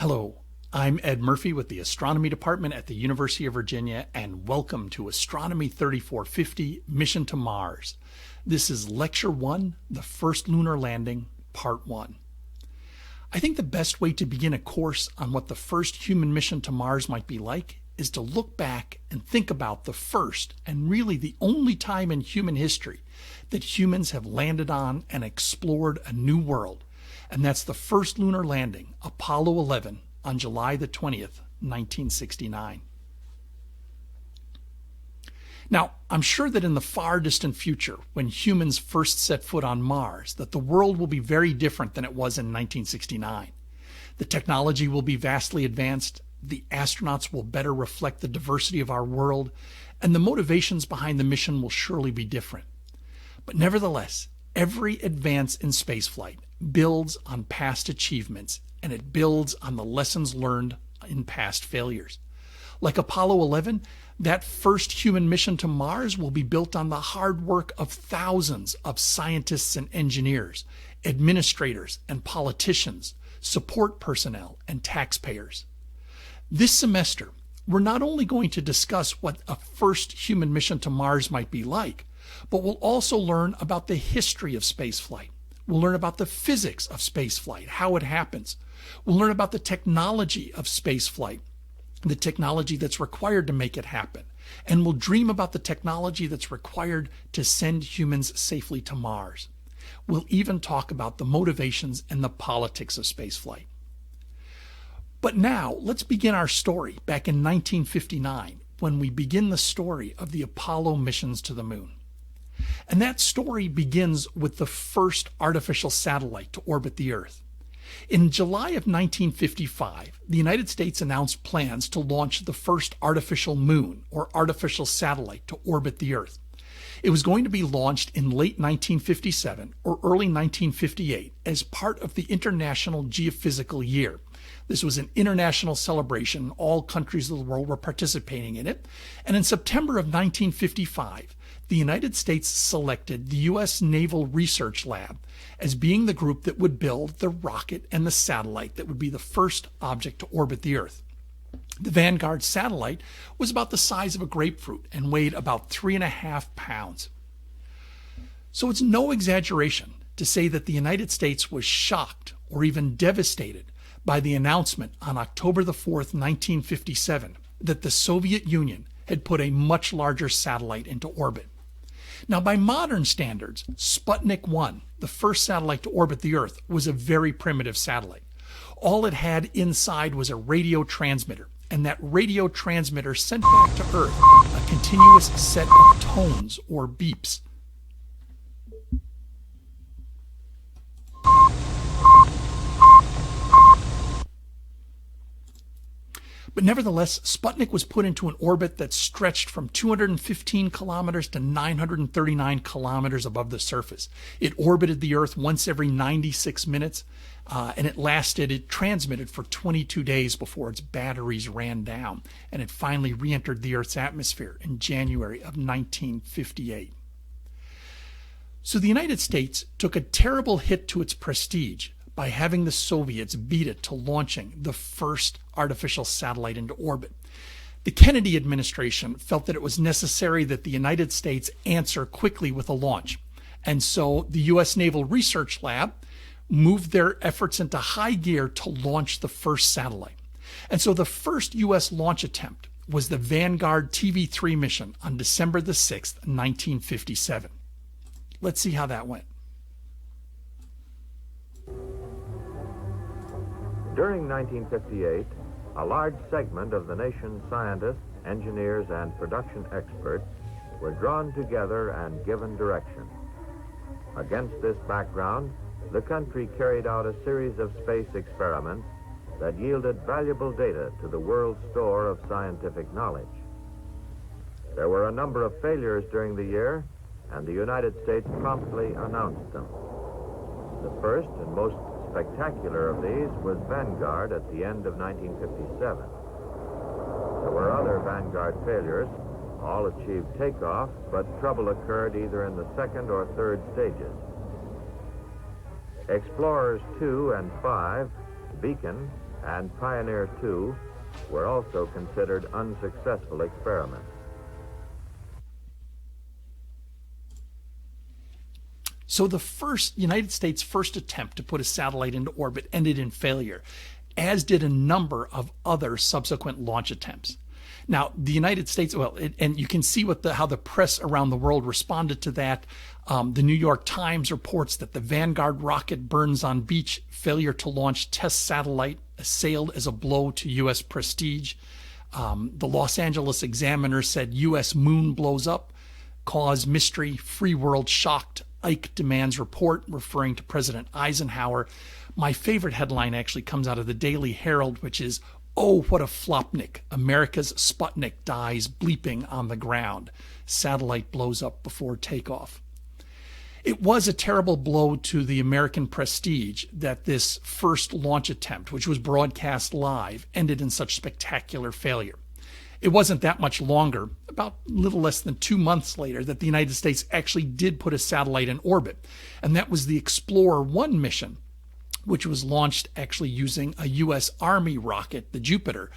Hello, I'm Ed Murphy with the Astronomy Department at the University of Virginia, and welcome to Astronomy 3450 Mission to Mars. This is Lecture 1, the first lunar landing, Part 1. I think the best way to begin a course on what the first human mission to Mars might be like is to look back and think about the first and really the only time in human history that humans have landed on and explored a new world. And that's the first lunar landing, Apollo 11, on July the 20th, 1969. Now, I'm sure that in the far distant future, when humans first set foot on Mars, that the world will be very different than it was in 1969. The technology will be vastly advanced, the astronauts will better reflect the diversity of our world, and the motivations behind the mission will surely be different. But nevertheless, every advance in spaceflight builds on past achievements, and it builds on the lessons learned in past failures. Like Apollo 11, that first human mission to Mars will be built on the hard work of thousands of scientists and engineers, administrators and politicians, support personnel and taxpayers. This semester, we're not only going to discuss what a first human mission to Mars might be like, but we'll also learn about the history of spaceflight. We'll learn about the physics of spaceflight, how it happens. We'll learn about the technology of spaceflight, the technology that's required to make it happen. And we'll dream about the technology that's required to send humans safely to Mars. We'll even talk about the motivations and the politics of spaceflight. But now, let's begin our story back in 1959, when we begin the story of the Apollo missions to the moon. And that story begins with the first artificial satellite to orbit the Earth. In July of 1955, the United States announced plans to launch the first artificial moon, or artificial satellite, to orbit the Earth. It was going to be launched in late 1957 or early 1958 as part of the International Geophysical Year. This was an international celebration. All countries of the world were participating in it. And in September of 1955, the United States selected the U.S. Naval Research Lab as being the group that would build the rocket and the satellite that would be the first object to orbit the Earth. The Vanguard satellite was about the size of a grapefruit and weighed about 3.5 pounds. So it's no exaggeration to say that the United States was shocked or even devastated by the announcement on October the 4th, 1957, that the Soviet Union had put a much larger satellite into orbit. Now, by modern standards, Sputnik 1, the first satellite to orbit the Earth, was a very primitive satellite. All it had inside was a radio transmitter, and that radio transmitter sent back to Earth a continuous set of tones or beeps. But nevertheless, Sputnik was put into an orbit that stretched from 215 kilometers to 939 kilometers above the surface. It orbited the Earth once every 96 minutes, and it transmitted for 22 days before its batteries ran down, and it finally re-entered the Earth's atmosphere in January of 1958. So the United States took a terrible hit to its prestige by having the Soviets beat it to launching the first artificial satellite into orbit. The Kennedy administration felt that it was necessary that the United States answer quickly with a launch. And so the U.S. Naval Research Lab moved their efforts into high gear to launch the first satellite. And so the first U.S. launch attempt was the Vanguard TV-3 mission on December the 6th, 1957. Let's see how that went. During 1958, a large segment of the nation's scientists, engineers, and production experts were drawn together and given direction. Against this background, the country carried out a series of space experiments that yielded valuable data to the world's store of scientific knowledge. There were a number of failures during the year, and the United States promptly announced them. The first and most spectacular of these was Vanguard at the end of 1957. There were other Vanguard failures. All achieved takeoff, but trouble occurred either in the second or third stages. Explorers 2 and 5, Beacon, and Pioneer 2 were also considered unsuccessful experiments. So the United States' first attempt to put a satellite into orbit ended in failure, as did a number of other subsequent launch attempts. Now, the United States, and you can see how the press around the world responded to that. The New York Times reports that the Vanguard rocket burns on beach, failure to launch test satellite assailed as a blow to U.S. prestige. The Los Angeles Examiner said U.S. moon blows up, cause mystery, free world shocked, Ike demands report, referring to President Eisenhower. My favorite headline actually comes out of the Daily Herald, which is, "Oh, what a flopnik. America's Sputnik dies bleeping on the ground. Satellite blows up before takeoff." It was a terrible blow to the American prestige that this first launch attempt, which was broadcast live, ended in such spectacular failure. It wasn't that much longer, about a little less than 2 months later, that the United States actually did put a satellite in orbit, and that was the Explorer 1 mission, which was launched actually using a U.S. Army rocket, the Jupiter,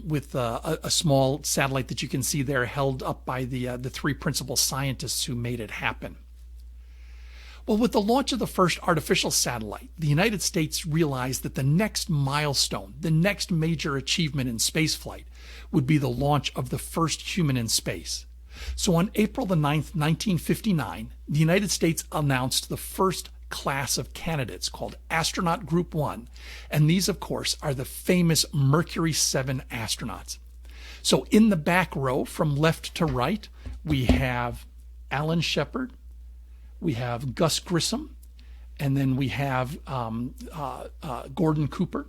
with a small satellite that you can see there held up by the three principal scientists who made it happen. Well, with the launch of the first artificial satellite, the United States realized that the next milestone, the next major achievement in spaceflight, would be the launch of the first human in space. So on April the 9th, 1959, the United States announced the first class of candidates called Astronaut Group 1, and these, of course, are the famous Mercury 7 astronauts. So in the back row, from left to right, we have Alan Shepard, we have Gus Grissom, and then we have Gordon Cooper.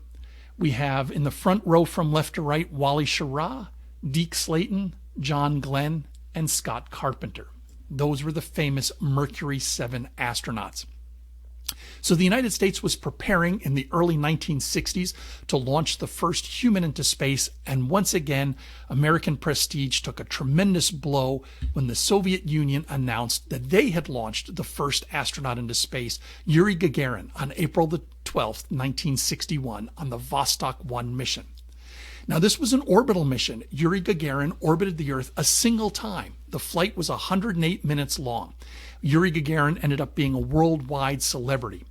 We have in the front row from left to right Wally Schirra, Deke Slayton, John Glenn, and Scott Carpenter. Those were the famous Mercury 7 astronauts. So the United States was preparing in the early 1960s to launch the first human into space, and once again, American prestige took a tremendous blow when the Soviet Union announced that they had launched the first astronaut into space, Yuri Gagarin, on April the 12th, 1961, on the Vostok 1 mission. Now, this was an orbital mission. Yuri Gagarin orbited the Earth a single time. The flight was 108 minutes long. Yuri Gagarin ended up being a worldwide celebrity.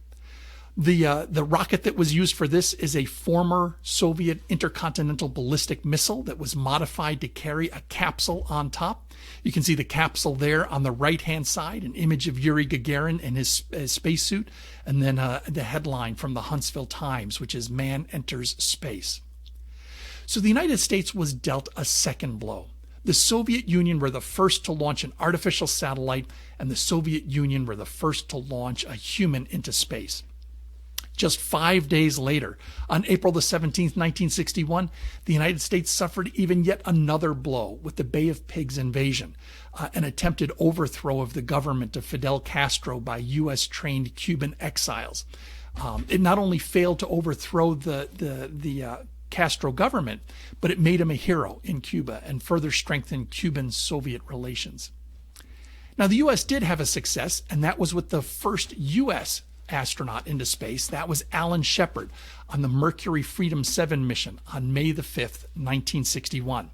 The rocket that was used for this is a former Soviet intercontinental ballistic missile that was modified to carry a capsule on top. You can see the capsule there on the right-hand side, an image of Yuri Gagarin in his spacesuit, and then the headline from the Huntsville Times, which is "Man Enters Space." So the United States was dealt a second blow. The Soviet Union were the first to launch an artificial satellite, and the Soviet Union were the first to launch a human into space. Just 5 days later, on April the 17th, 1961, the United States suffered even yet another blow with the Bay of Pigs invasion, an attempted overthrow of the government of Fidel Castro by U.S.-trained Cuban exiles. It not only failed to overthrow the Castro government, but it made him a hero in Cuba and further strengthened Cuban-Soviet relations. Now, the U.S. did have a success, and that was with the first U.S. astronaut into space. That was Alan Shepard on the Mercury Freedom 7 mission on May the 5th, 1961.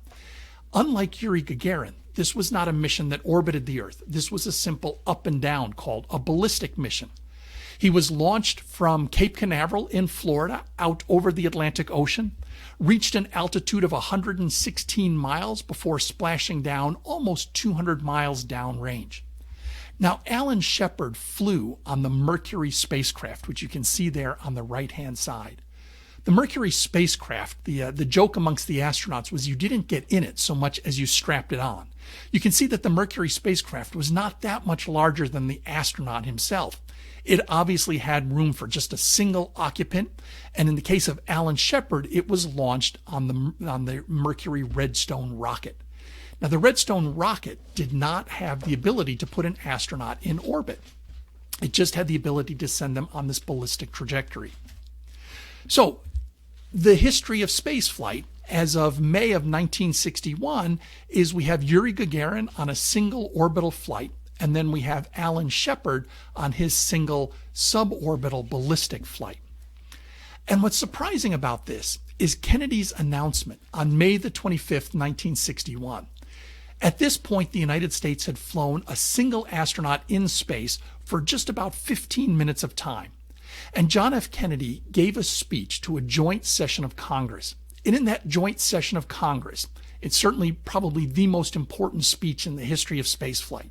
Unlike Yuri Gagarin, this was not a mission that orbited the Earth. This was a simple up and down called a ballistic mission. He was launched from Cape Canaveral in Florida out over the Atlantic Ocean, reached an altitude of 116 miles before splashing down almost 200 miles downrange. Now, Alan Shepard flew on the Mercury spacecraft, which you can see there on the right-hand side. The Mercury spacecraft, the joke amongst the astronauts was you didn't get in it so much as you strapped it on. You can see that the Mercury spacecraft was not that much larger than the astronaut himself. It obviously had room for just a single occupant, and in the case of Alan Shepard, it was launched on the Mercury Redstone rocket. Now, the Redstone rocket did not have the ability to put an astronaut in orbit. It just had the ability to send them on this ballistic trajectory. So, the history of spaceflight as of May of 1961 is we have Yuri Gagarin on a single orbital flight, and then we have Alan Shepard on his single suborbital ballistic flight. And what's surprising about this is Kennedy's announcement on May the 25th, 1961. At this point, the United States had flown a single astronaut in space for just about 15 minutes of time. And John F. Kennedy gave a speech to a joint session of Congress. And in that joint session of Congress, it's certainly probably the most important speech in the history of spaceflight.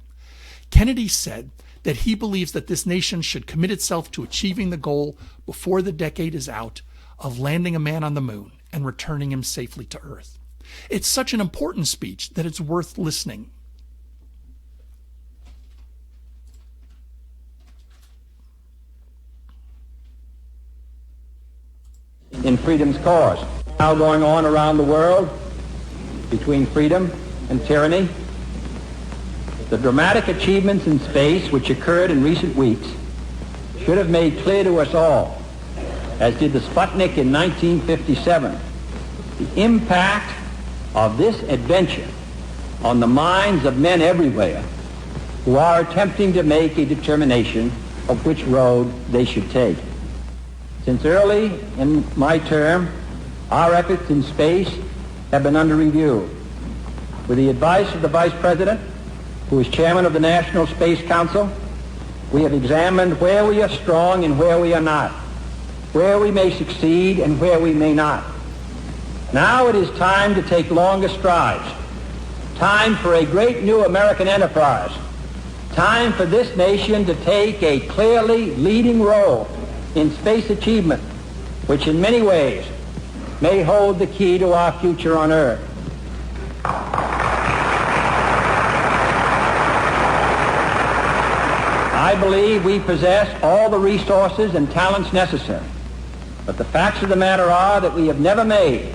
Kennedy said that he believes that this nation should commit itself to achieving the goal before the decade is out of landing a man on the moon and returning him safely to Earth. It's such an important speech that it's worth listening. In freedom's cause. Now going on around the world between freedom and tyranny. The dramatic achievements in space which occurred in recent weeks should have made clear to us all, as did the Sputnik in 1957, the impact of this adventure on the minds of men everywhere who are attempting to make a determination of which road they should take. Since early in my term, our efforts in space have been under review. With the advice of the Vice President, who is Chairman of the National Space Council, we have examined where we are strong and where we are not, where we may succeed and where we may not. Now it is time to take longer strides, time for a great new American enterprise, time for this nation to take a clearly leading role in space achievement, which in many ways may hold the key to our future on Earth. I believe we possess all the resources and talents necessary, but the facts of the matter are that we have never made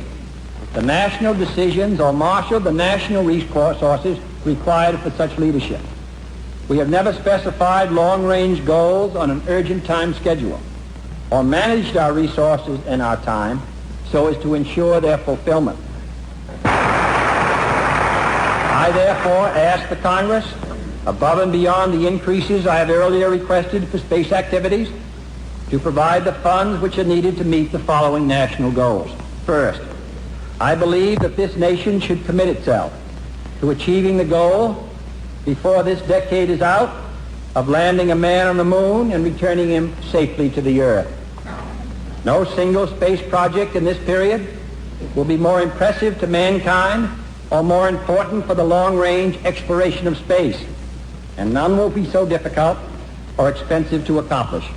the national decisions or marshaled the national resources required for such leadership. We have never specified long-range goals on an urgent time schedule or managed our resources and our time so as to ensure their fulfillment. I therefore ask the Congress, above and beyond the increases I have earlier requested for space activities, to provide the funds which are needed to meet the following national goals. First, I believe that this nation should commit itself to achieving the goal before this decade is out of landing a man on the moon and returning him safely to the Earth. No single space project in this period will be more impressive to mankind or more important for the long-range exploration of space, and none will be so difficult or expensive to accomplish.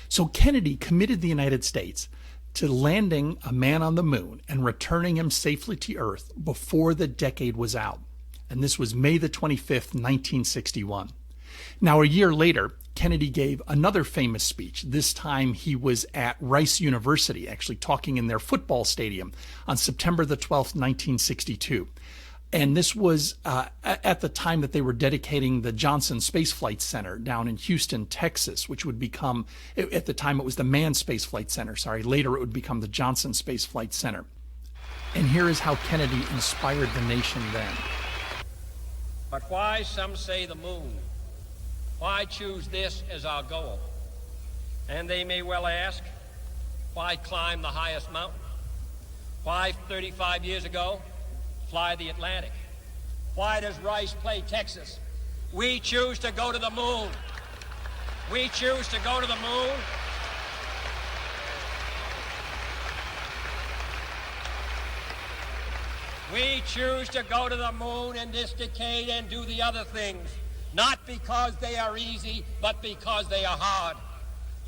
So Kennedy committed the United States to landing a man on the moon and returning him safely to Earth before the decade was out. And this was May the 25th, 1961. Now, a year later, Kennedy gave another famous speech. This time he was at Rice University, actually talking in their football stadium on September the 12th, 1962. And this was at the time that they were dedicating the Johnson Space Flight Center down in Houston, Texas, which would become, at the time it was the Manned Space Flight Center, later it would become the Johnson Space Flight Center. And here is how Kennedy inspired the nation then. But why, some say, the moon? Why choose this as our goal? And they may well ask, why climb the highest mountain? Why, 35 years ago, fly the Atlantic? Why does Rice play Texas? We choose to go to the moon. We choose to go to the moon. We choose to go to the moon in this decade and do the other things, not because they are easy, but because they are hard.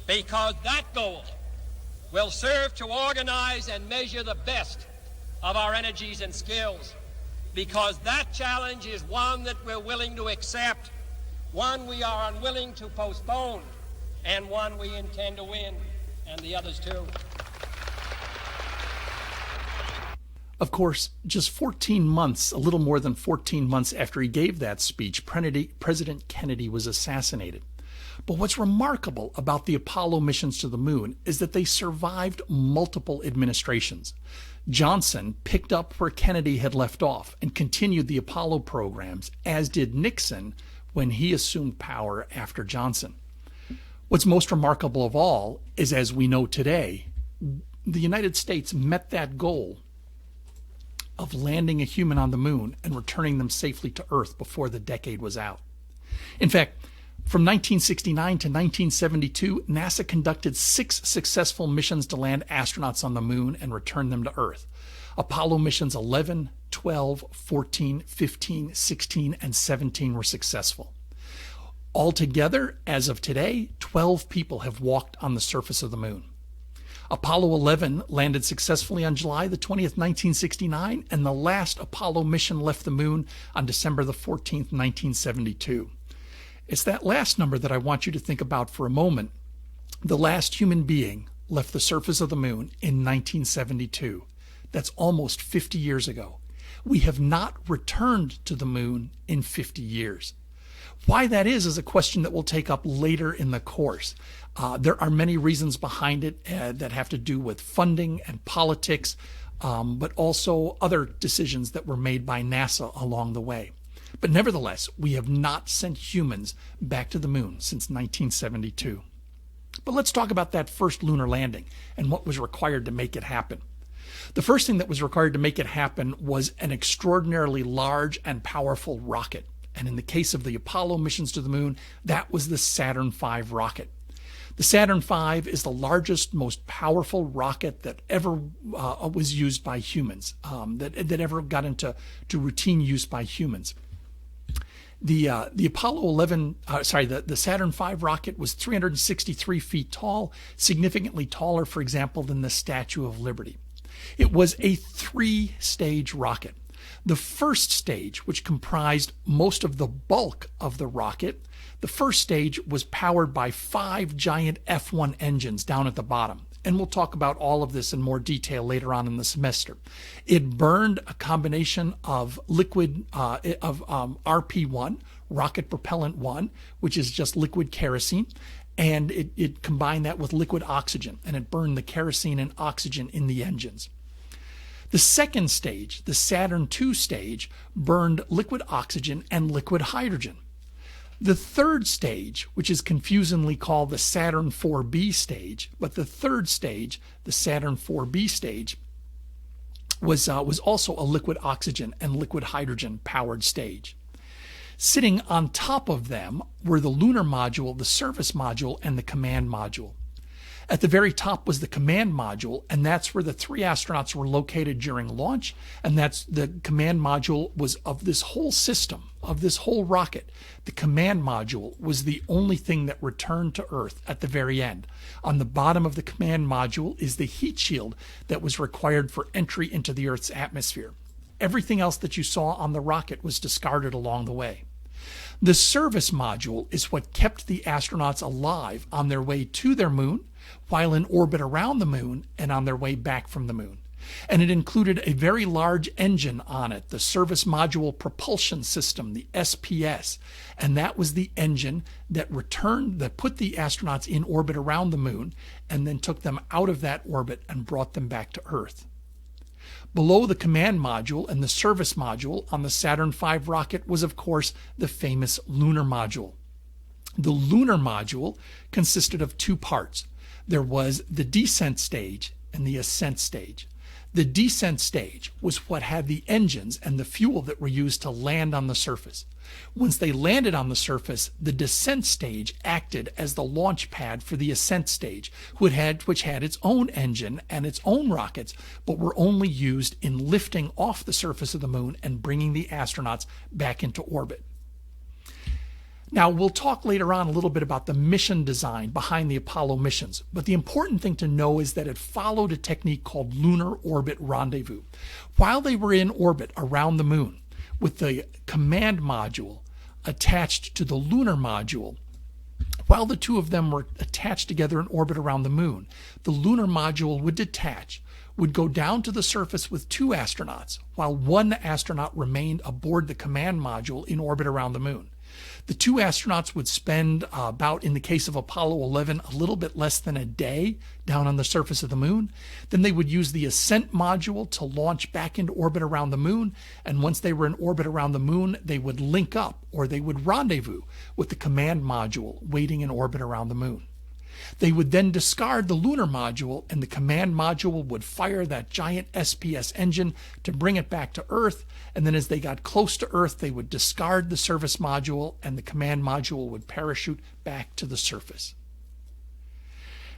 Because that goal will serve to organize and measure the best of our energies and skills, because that challenge is one that we're willing to accept, one we are unwilling to postpone, and one we intend to win, and the others too. Of course, just 14 months, a little more than 14 months after he gave that speech, President Kennedy was assassinated. But what's remarkable about the Apollo missions to the moon is that they survived multiple administrations. Johnson picked up where Kennedy had left off and continued the Apollo programs, as did Nixon when he assumed power after Johnson. What's most remarkable of all is, as we know today, the United States met that goal of landing a human on the moon and returning them safely to Earth before the decade was out. In fact, from 1969 to 1972, NASA conducted 6 successful missions to land astronauts on the moon and return them to Earth. Apollo missions 11, 12, 14, 15, 16, and 17 were successful. Altogether, as of today, 12 people have walked on the surface of the moon. Apollo 11 landed successfully on July the 20th, 1969, and the last Apollo mission left the moon on December the 14th, 1972. It's that last number that I want you to think about for a moment. The last human being left the surface of the moon in 1972. That's almost 50 years ago. We have not returned to the moon in 50 years. Why that is a question that we'll take up later in the course. There are many reasons behind it that have to do with funding and politics, but also other decisions that were made by NASA along the way. But nevertheless, we have not sent humans back to the moon since 1972. But let's talk about that first lunar landing and what was required to make it happen. The first thing that was required to make it happen was an extraordinarily large and powerful rocket. And in the case of the Apollo missions to the moon, that was the Saturn V rocket. The Saturn V is the largest, most powerful rocket that ever was used by humans, that ever got into routine use by humans. The Apollo 11, the Saturn V rocket was 363 feet tall, significantly taller, for example, than the Statue of Liberty. It was a 3-stage rocket. The first stage, which comprised most of the bulk of the rocket, the first stage was powered by 5 giant F-1 engines down at the bottom. And we'll talk about all of this in more detail later on in the semester. It burned a combination of liquid, RP-1, rocket propellant 1, which is just liquid kerosene, and it combined that with liquid oxygen, and it burned the kerosene and oxygen in the engines. The second stage, the Saturn II stage, burned liquid oxygen and liquid hydrogen. The third stage, which is confusingly called the Saturn 4B stage, but the third stage, the Saturn 4B stage, was also a liquid oxygen and liquid hydrogen powered stage. Sitting on top of them were the lunar module, the service module, and the command module. At the very top was the command module, and that's where the 3 astronauts were located during launch, and that's the command module was of this whole system, of this whole rocket. The command module was the only thing that returned to Earth at the very end. On the bottom of the command module is the heat shield that was required for entry into the Earth's atmosphere. Everything else that you saw on the rocket was discarded along the way. The service module is what kept the astronauts alive on their way to their moon, while in orbit around the moon, and on their way back from the moon. And it included a very large engine on it, the Service Module Propulsion System, the SPS. And that was the engine that put the astronauts in orbit around the moon, and then took them out of that orbit and brought them back to Earth. Below the command module and the service module on the Saturn V rocket was, of course, the famous lunar module. The lunar module consisted of 2 parts. There was the descent stage and the ascent stage. The descent stage was what had the engines and the fuel that were used to land on the surface. Once they landed on the surface, the descent stage acted as the launch pad for the ascent stage, which had its own engine and its own rockets, but were only used in lifting off the surface of the moon and bringing the astronauts back into orbit. Now, we'll talk later on a little bit about the mission design behind the Apollo missions, but the important thing to know is that it followed a technique called lunar orbit rendezvous. While they were in orbit around the moon, with the command module attached to the lunar module, while the 2 of them were attached together in orbit around the moon, the lunar module would detach, would go down to the surface with 2 astronauts, while 1 astronaut remained aboard the command module in orbit around the moon. The 2 astronauts would spend about, in the case of Apollo 11, a little bit less than a day down on the surface of the moon. Then they would use the ascent module to launch back into orbit around the moon. And once they were in orbit around the moon, they would link up, or they would rendezvous with the command module waiting in orbit around the moon. They would then discard the lunar module, and the command module would fire that giant SPS engine to bring it back to Earth. And then as they got close to Earth, they would discard the service module, and the command module would parachute back to the surface.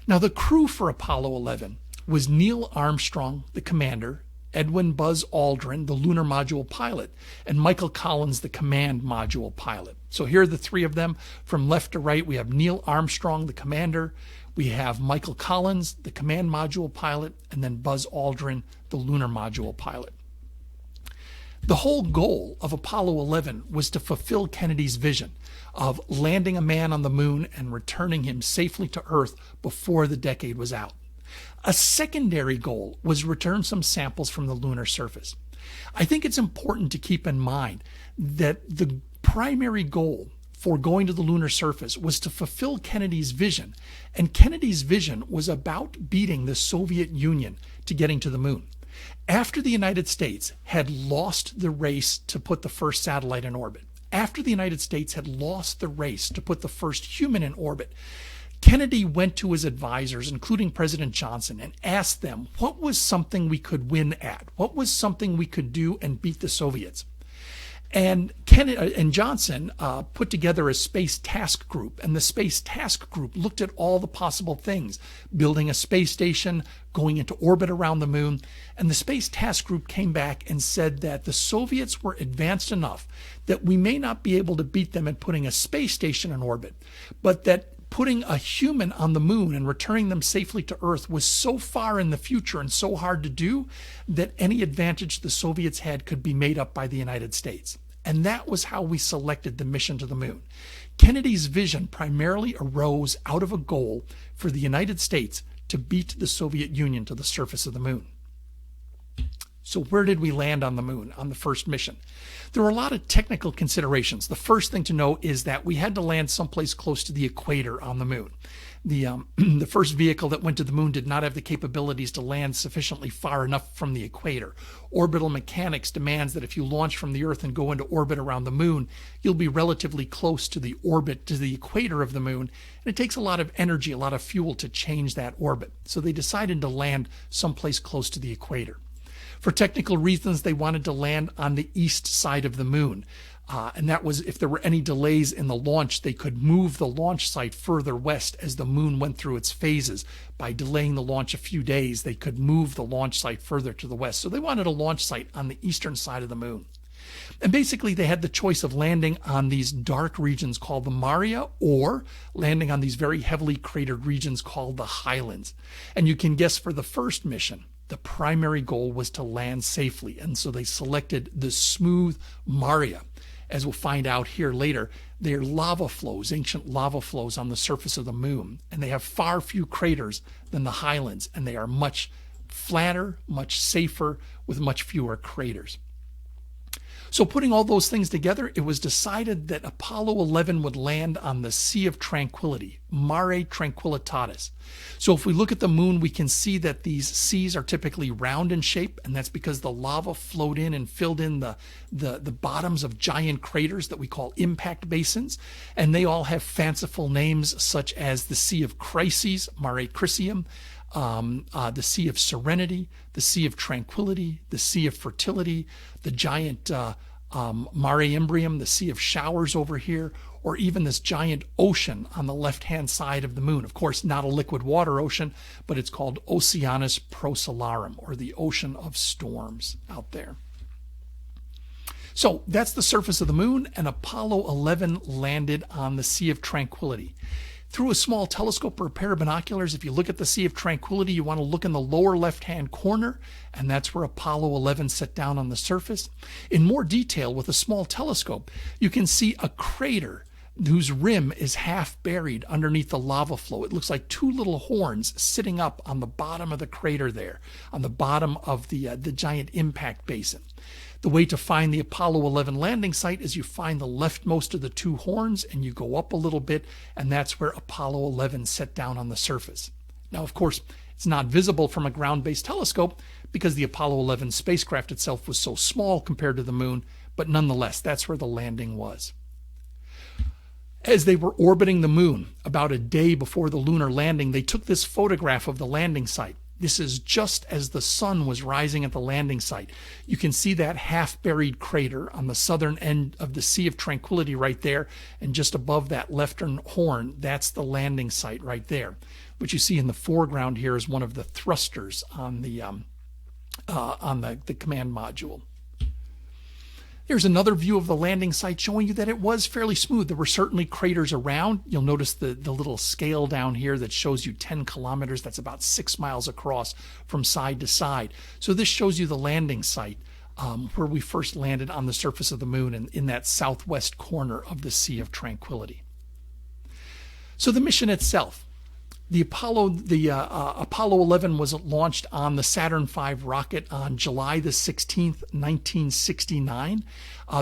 Now, the crew for Apollo 11 was Neil Armstrong, the commander, Edwin Buzz Aldrin, the lunar module pilot, and Michael Collins, the command module pilot. So here are the three of them. From left to right, we have Neil Armstrong, the commander. We have Michael Collins, the command module pilot, and then Buzz Aldrin, the lunar module pilot. The whole goal of Apollo 11 was to fulfill Kennedy's vision of landing a man on the moon and returning him safely to Earth before the decade was out. A secondary goal was return some samples from the lunar surface. I think it's important to keep in mind that the primary goal for going to the lunar surface was to fulfill Kennedy's vision, and Kennedy's vision was about beating the Soviet Union to getting to the moon. After the United States had lost the race to put the first satellite in orbit, after the United States had lost the race to put the first human in orbit, Kennedy went to his advisors, including President Johnson, and asked them what was something we could win at, what was something we could do and beat the Soviets. And Johnson put together a space task group, and the space task group looked at all the possible things, building a space station, going into orbit around the moon. And the space task group came back and said that the Soviets were advanced enough that we may not be able to beat them at putting a space station in orbit, but that putting a human on the moon and returning them safely to Earth was so far in the future and so hard to do that any advantage the Soviets had could be made up by the United States. And that was how we selected the mission to the moon. Kennedy's vision primarily arose out of a goal for the United States to beat the Soviet Union to the surface of the moon. So where did we land on the moon on the first mission? There were a lot of technical considerations. The first thing to know is that we had to land someplace close to the equator on the moon. The first vehicle that went to the moon did not have the capabilities to land sufficiently far enough from the equator. Orbital mechanics demands that if you launch from the Earth and go into orbit around the moon, you'll be relatively close to the orbit, to the equator of the moon, and it takes a lot of energy, a lot of fuel to change that orbit. So they decided to land someplace close to the equator. For technical reasons, they wanted to land on the east side of the moon. And that was if there were any delays in the launch, they could move the launch site further west as the moon went through its phases. By delaying the launch a few days, they could move the launch site further to the west. So they wanted a launch site on the eastern side of the moon. And basically, they had the choice of landing on these dark regions called the Maria or landing on these very heavily cratered regions called the Highlands. And you can guess for the first mission, the primary goal was to land safely. And so they selected the smooth Maria. As we'll find out here later, they're lava flows, ancient lava flows on the surface of the moon. And they have far fewer craters than the Highlands. And they are much flatter, much safer, with much fewer craters. So putting all those things together, it was decided that Apollo 11 would land on the Sea of Tranquility, Mare Tranquillitatis. So if we look at the moon, we can see that these seas are typically round in shape, and that's because the lava flowed in and filled in the bottoms of giant craters that we call impact basins, and they all have fanciful names such as the Sea of Chryses, Mare Crisium, the Sea of Serenity, the Sea of Tranquility, the Sea of Fertility, the giant Mare Imbrium, the Sea of Showers over here, or even this giant ocean on the left-hand side of the moon. Of course, not a liquid water ocean, but it's called Oceanus Procellarum, or the Ocean of Storms out there. So that's the surface of the moon, and Apollo 11 landed on the Sea of Tranquility. Through a small telescope or a pair of binoculars, if you look at the Sea of Tranquility, you want to look in the lower left-hand corner, and that's where Apollo 11 set down on the surface. In more detail, with a small telescope, you can see a crater whose rim is half buried underneath the lava flow. It looks like two little horns sitting up on the bottom of the crater there, on the bottom of the giant impact basin. The way to find the Apollo 11 landing site is you find the leftmost of the two horns and you go up a little bit, and that's where Apollo 11 set down on the surface. Now, of course, it's not visible from a ground-based telescope because the Apollo 11 spacecraft itself was so small compared to the moon, but nonetheless, that's where the landing was. As they were orbiting the moon about a day before the lunar landing, they took this photograph of the landing site. This is just as the sun was rising at the landing site. You can see that half-buried crater on the southern end of the Sea of Tranquility right there, and just above that left horn, that's the landing site right there. What you see in the foreground here is one of the thrusters on the command module. Here's another view of the landing site showing you that it was fairly smooth. There were certainly craters around. You'll notice the little scale down here that shows you 10 kilometers. That's about 6 miles across from side to side. So this shows you the landing site where we first landed on the surface of the moon and in that southwest corner of the Sea of Tranquility. So the mission itself. The Apollo 11 was launched on the Saturn V rocket on July the 16th, 1969.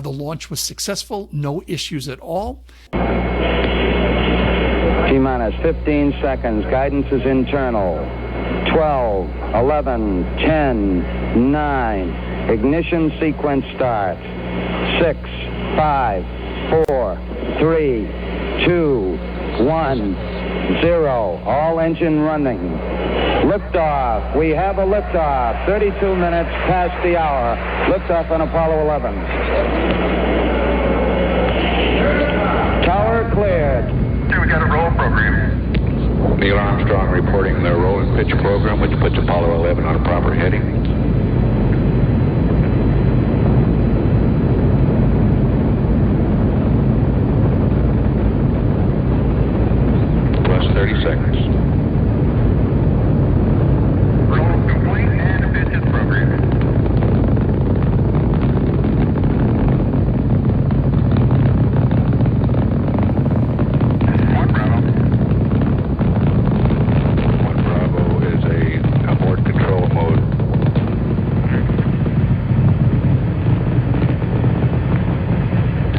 The launch was successful, no issues at all. T-minus 15 seconds. Guidance is internal. 12, 11, 10, 9. Ignition sequence starts. 6, 5, 4, 3, 2, 1. 0. All engine running. Liftoff. We have a liftoff. 32 minutes past the hour. Liftoff on Apollo 11. Tower cleared. Here we got a roll program. Neil Armstrong reporting the roll and pitch program, which puts Apollo 11 on a proper heading.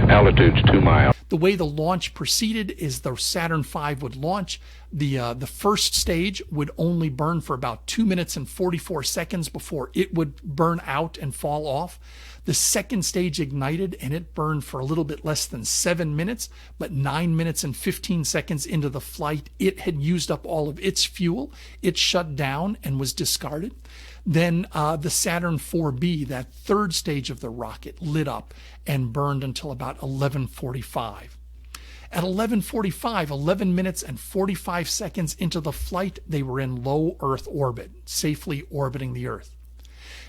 Altitude's 2 miles. The way the launch proceeded is the Saturn V would launch. The first stage would only burn for about 2 minutes and 44 seconds before it would burn out and fall off. The second stage ignited and it burned for a little bit less than 7 minutes, but 9 minutes and 15 seconds into the flight, it had used up all of its fuel. It shut down and was discarded. Then the Saturn IVB, that third stage of the rocket, lit up and burned until about 11:45. At 11:45, 11 minutes and 45 seconds into the flight, they were in low Earth orbit, safely orbiting the Earth.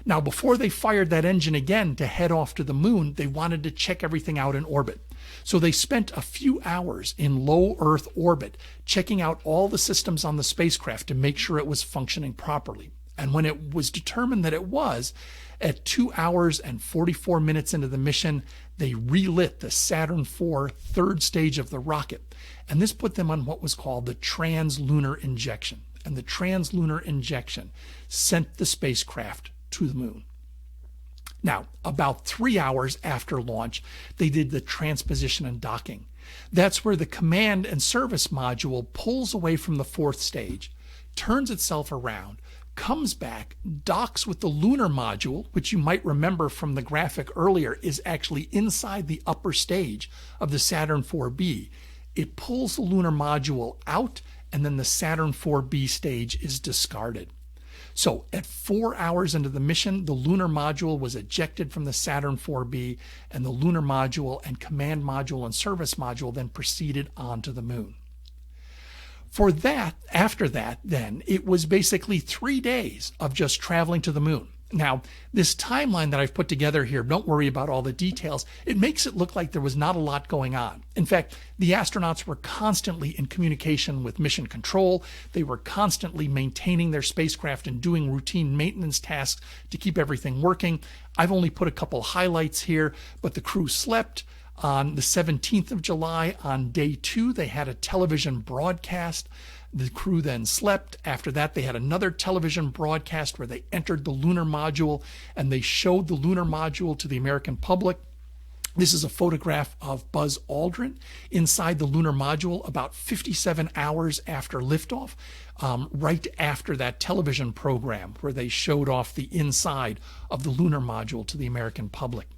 Now, before they fired that engine again to head off to the moon, they wanted to check everything out in orbit. So they spent a few hours in low Earth orbit checking out all the systems on the spacecraft to make sure it was functioning properly. And when it was determined that it was, at 2 hours and 44 minutes into the mission, they relit the Saturn IV third stage of the rocket. And this put them on what was called the trans-lunar injection. And the trans-lunar injection sent the spacecraft to the moon. Now, about 3 hours after launch, they did the transposition and docking. That's where the command and service module pulls away from the fourth stage, turns itself around, comes back, docks with the lunar module, which you might remember from the graphic earlier is actually inside the upper stage of the Saturn IVB. It pulls the lunar module out, and then the Saturn IVB stage is discarded. So at 4 hours into the mission, the lunar module was ejected from the Saturn IVB, and the lunar module and command module and service module then proceeded on to the moon. After that, then, it was basically 3 days of just traveling to the moon. Now, this timeline that I've put together here, don't worry about all the details. It makes it look like there was not a lot going on. In fact, the astronauts were constantly in communication with mission control. They were constantly maintaining their spacecraft and doing routine maintenance tasks to keep everything working. I've only put a couple highlights here, but the crew slept. On the 17th of July, on day 2, they had a television broadcast. The crew then slept. After that, they had another television broadcast where they entered the lunar module and they showed the lunar module to the American public. This is a photograph of Buzz Aldrin inside the lunar module about 57 hours after liftoff, right after that television program where they showed off the inside of the lunar module to the American public.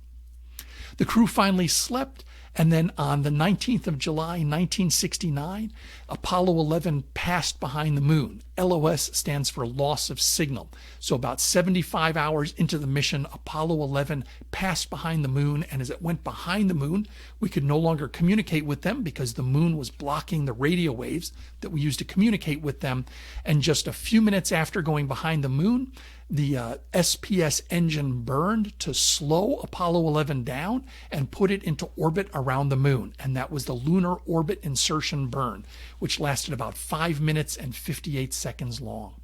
The crew finally slept, And then on the 19th of July, 1969, Apollo 11 passed behind the moon. LOS stands for loss of signal. So about 75 hours into the mission, Apollo 11 passed behind the moon. And as it went behind the moon, we could no longer communicate with them because the moon was blocking the radio waves that we used to communicate with them. And just a few minutes after going behind the moon, the SPS engine burned to slow Apollo 11 down and put it into orbit around the moon. And that was the lunar orbit insertion burn, which lasted about 5 minutes and 58 seconds long.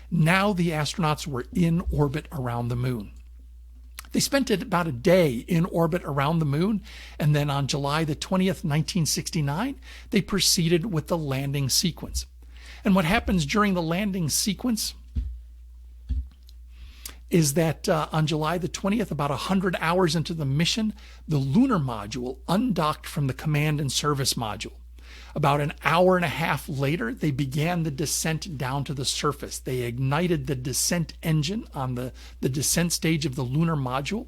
Now the astronauts were in orbit around the moon. They spent about a day in orbit around the moon, and then on July the 20th, 1969, they proceeded with the landing sequence. And what happens during the landing sequence is that on July the 20th, about 100 hours into the mission, the lunar module undocked from the command and service module. About an hour and a half later, they began the descent down to the surface. They ignited the descent engine on the descent stage of the lunar module.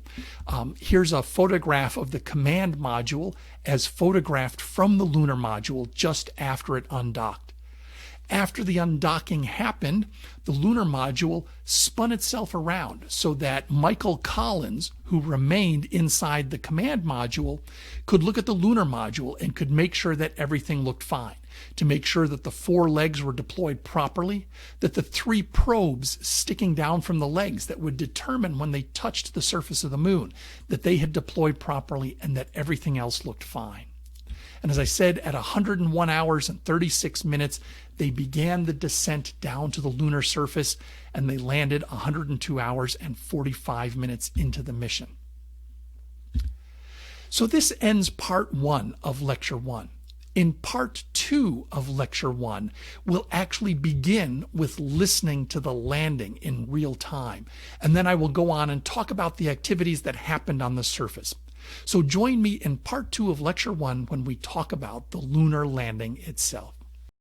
Here's a photograph of the command module as photographed from the lunar module just after it undocked. After the undocking happened, the lunar module spun itself around so that Michael Collins, who remained inside the command module, could look at the lunar module and could make sure that everything looked fine, to make sure that the 4 legs were deployed properly, that the 3 probes sticking down from the legs that would determine when they touched the surface of the moon, that they had deployed properly and that everything else looked fine. And as I said, at 101 hours and 36 minutes, they began the descent down to the lunar surface, and they landed 102 hours and 45 minutes into the mission. So this ends part 1 of Lecture 1. In part 2 of Lecture 1, we'll actually begin with listening to the landing in real time. And then I will go on and talk about the activities that happened on the surface. So join me in part 2 of Lecture 1 when we talk about the lunar landing itself.